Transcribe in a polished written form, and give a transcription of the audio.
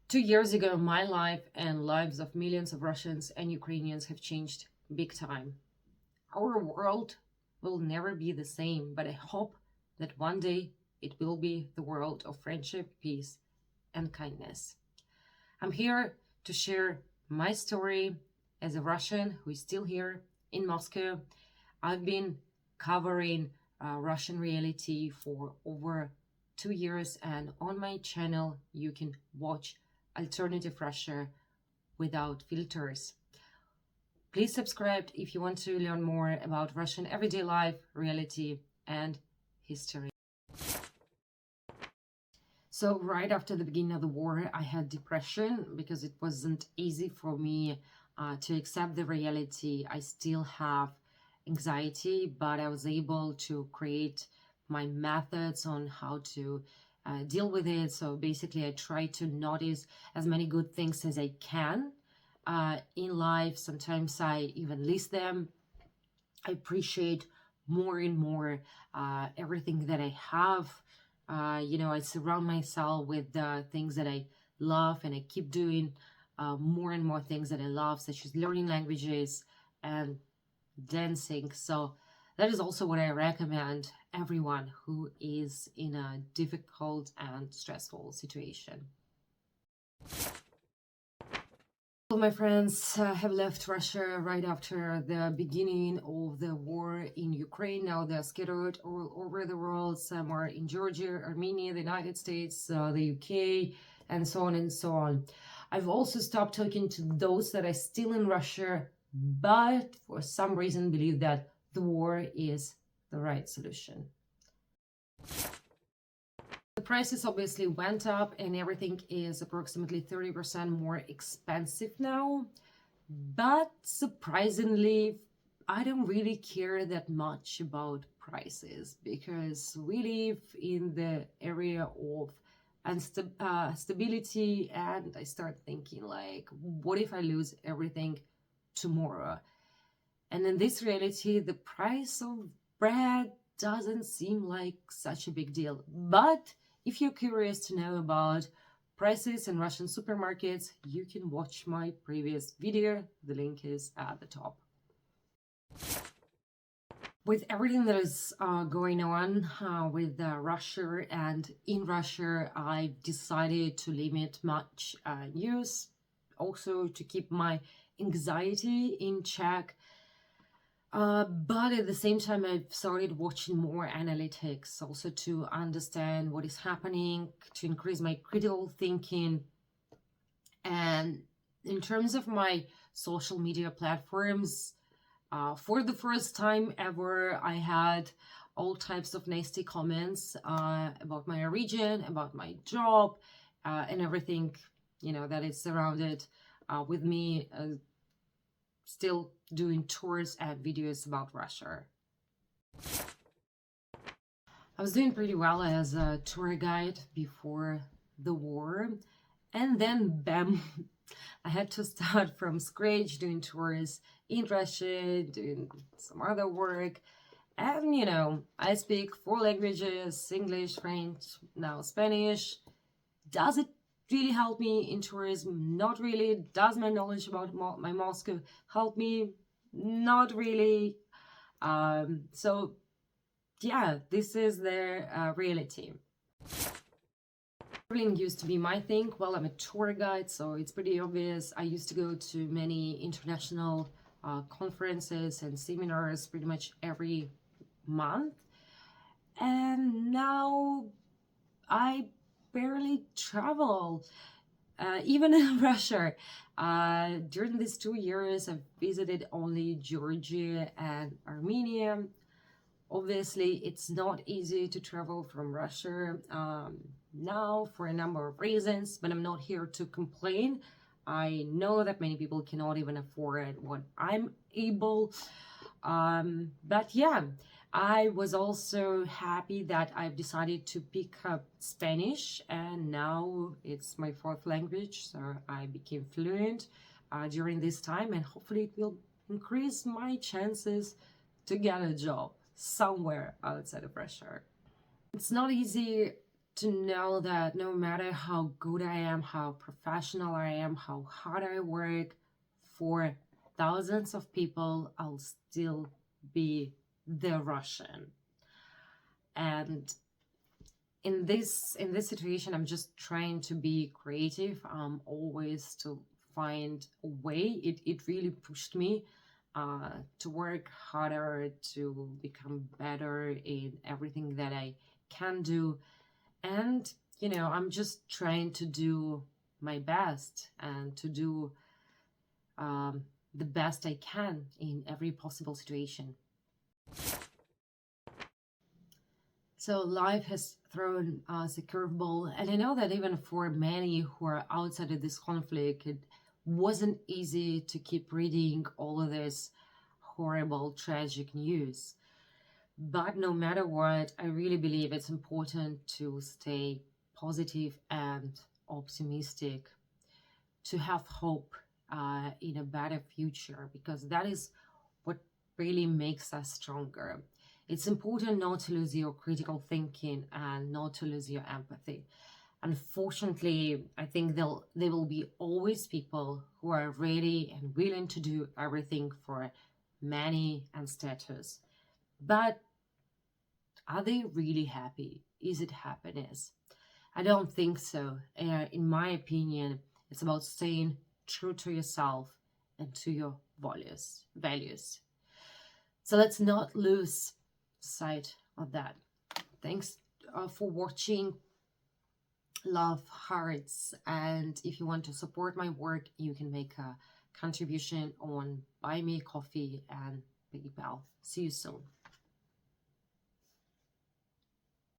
2 years ago, my life and lives of millions of Russians and Ukrainians have changed big time. Our world will never be the same, but I hope that one day it will be the world of friendship, peace, and kindness. I'm here to share my story as a Russian who is still here in Moscow. I've been covering Russian reality for over 2 years, and on my channel, you can watch Alternative Russia without filters. Please subscribe if you want to learn more about Russian everyday life, reality, and history. So right after the beginning of the war, I had depression because it wasn't easy for me to accept the reality. I still have anxiety, but I was able to create my methods on how to deal with it. So basically, I try to notice as many good things as I can in life. Sometimes I even list them. I appreciate more and more everything that I have. I surround myself with the things that I love, and I keep doing more and more things that I love, such as learning languages and dancing. So that is also what I recommend everyone who is in a difficult and stressful situation. All my friends have left Russia right after the beginning of the war in Ukraine. Now they're scattered all over the world. Some are in Georgia, Armenia, the United States, the UK, and so on and so on. I've also stopped talking to those that are still in Russia, but for some reason believe that the war is the right solution. The prices obviously went up and everything is approximately 30% more expensive now. But surprisingly, I don't really care that much about prices because we live in the area of stability, and I start thinking like, what if I lose everything tomorrow? And in this reality, the price of bread doesn't seem like such a big deal. But if you're curious to know about prices in Russian supermarkets, you can watch my previous video. The link is at the top. With everything that is going on with Russia and in Russia, I've decided to limit much news, also to keep my anxiety in check. But at the same time, I've started watching more analytics also to understand what is happening, to increase my critical thinking. And in terms of my social media platforms, for the first time ever, I had all types of nasty comments about my region, about my job, and everything, that is surrounded with me still doing tours and videos about Russia. I was doing pretty well as a tour guide before the war, and then bam, I had to start from scratch doing tours in Russia, doing some other work. And I speak 4 languages: English, French, now Spanish. Does it really help me in tourism? Not really. Does my knowledge about my Moscow help me? Not really. So yeah, this is the reality. Traveling used to be my thing. Well, I'm a tour guide, so it's pretty obvious. I used to go to many international conferences and seminars pretty much every month. And now I barely travel, even in Russia. During these 2 years, I've visited only Georgia and Armenia. Obviously, it's not easy to travel from Russia now for a number of reasons, but I'm not here to complain. I know that many people cannot even afford what I'm able. But yeah, I was also happy that I've decided to pick up Spanish, and now it's my 4th language, so I became fluent during this time, and hopefully it will increase my chances to get a job somewhere outside of Russia. It's not easy to know that no matter how good I am, how professional I am, how hard I work for thousands of people, I'll still be the Russian. And in this situation, I'm just trying to be creative, always to find a way. It really pushed me to work harder, to become better in everything that I can do. And I'm just trying to do my best and to do the best I can in every possible situation. So life has thrown us a curveball, and I know that even for many who are outside of this conflict, it wasn't easy to keep reading all of this horrible, tragic news. But no matter what, I really believe it's important to stay positive and optimistic, to have hope in a better future, because that is what really makes us stronger. It's important not to lose your critical thinking and not to lose your empathy. Unfortunately, I think there will be always people who are ready and willing to do everything for money and status. But are they really happy? Is it happiness? I don't think so. In my opinion, it's about staying true to yourself and to your values. So let's not lose sight of that. Thanks for watching. Love, hearts, and if you want to support my work, you can make a contribution on Buy Me Coffee and PayPal. See you soon.